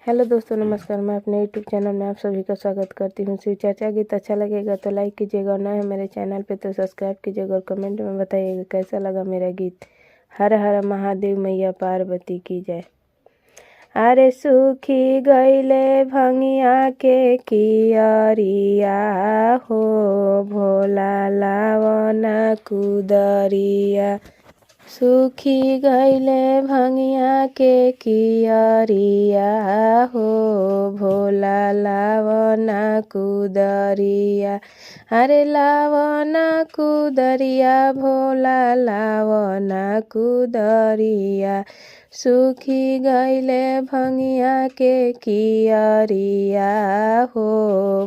Hello दोस्तों, नमस्कार। मैं अपने यूट्यूब चैनल में आप सभी का स्वागत करती हूँ। शिव चर्चा गीत अच्छा लगेगा तो लाइक कीजिएगा और नए हैं मेरे चैनल पे तो सब्सक्राइब कीजिएगा और कमेंट में बताइएगा कैसा लगा मेरा गीत। हर हर महादेव मैया पार्वती की जय। अरे सूखी गईले भंगिया के कियरिया हो, भोला लावना कुदरिया। सूखी गईले भंगिया के कियरिया हो, भोला लावना कुदरिया। अरे लावना कुदरिया, भोला लावना कुदरिया। सूखी गईले भंगिया के कियरिया हो,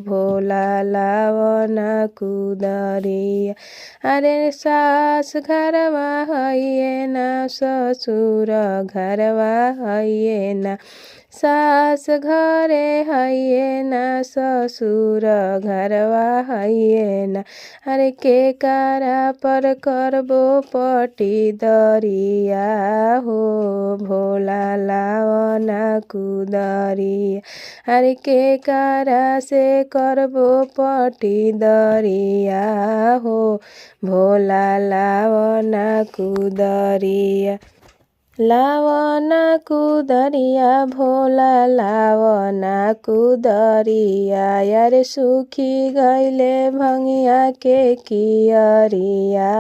भोला लावना कुदरिया। अरे सास घरवा हइये ना, ससुर घरवा हइये ना। सास घरे हइये ना, ससुर घरवा हइये ना। अरे के कारा पर करबो पटी दरिया हो, भोला लावना कुदरिया। अरे के कारा से करबो पटी दरिया हो, भोला लावना कुदरिया। लावना कुदरिया, भोला लावना कुदरिया। यारे सूखी गईले भंगिया के कियरिया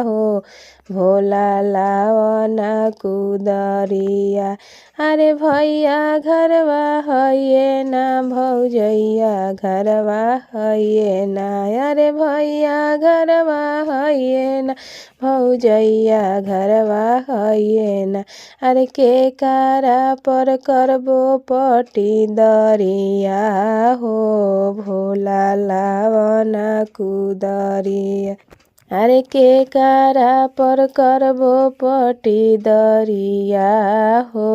हो, भोला लावना कुदरिया। अरे भैया घरवा हइये ना, भौजैया घरवा हइये ना। अरे भैया घरवा हइये ना, भौजैया घरवा हइये ना। अरे के कारा पर करबो पटी दरिया हो, भोला लावना कुदरिया। अरे के कारा पर करबो पटी दरिया हो,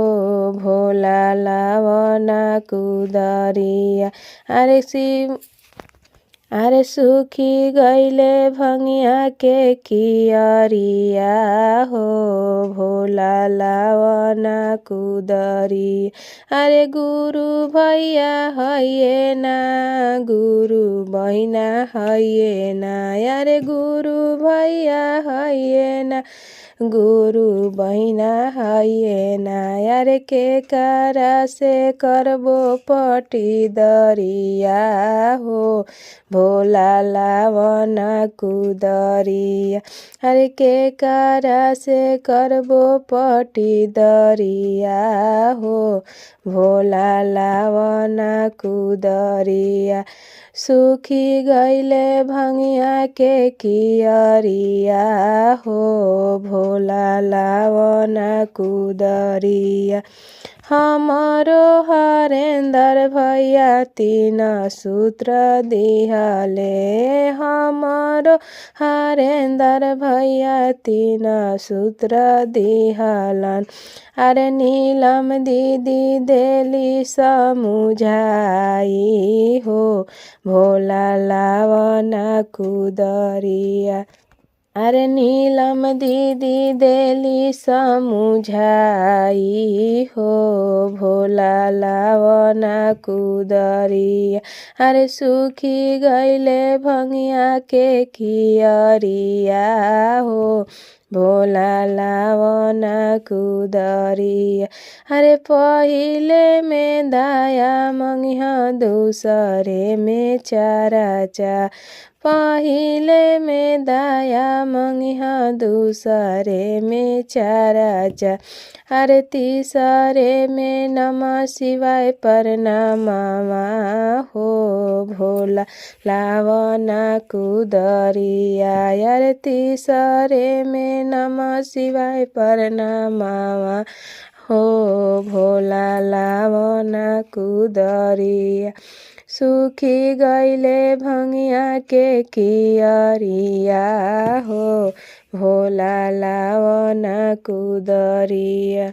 भोला लावना कुदरिया। अरे सूखी गईले भंगिया के कियरिया हो, भोला लावना कुदरिया। अरे गुरु भैया हइये ना, गुरु बहिना हइये ना। अरे गुरु भैया हइये ना, गुरु बहिना हइये ना। अरे के कारा से करबो पटी दरिया हो, भोला लावना कुदरिया। अरे के कारा से करबो पटी दरिया हो, भोला लावना कुदरिया। सूखी गईले भंगिया के कियरिया हो, भोला लावना कुदरिया। हमारो हरेंदर भैया तीन सूत्र दिहले, हमारो हरेंदर भैया तीन सूत्र दिहलन। अरे नीलम दीदी देली समुझाई हो, भोला लावना कुदरिया। अरे नीलम दीदी देली समुझाई हो, भोला लावना कुदरिया। अरे सूखी गईले भंगिया के कियरिया हो, भोला लावना कुदरिया। अरे पहिले में दाया मंगिहा, दूसरे में चाराचा। पहिले में दाया मंगिहा, दूसरे में चाराचा। अरे तीसरे में नमः शिवाय प्रणामवा हो, भोला लावना कुदरिया। अरे तीसरे में नमः शिवाय प्रणामवा हो, भोला लावना कुदरिया। सूखी गईले भंगिया के कियरिया हो, भोला लावना कुदरिया।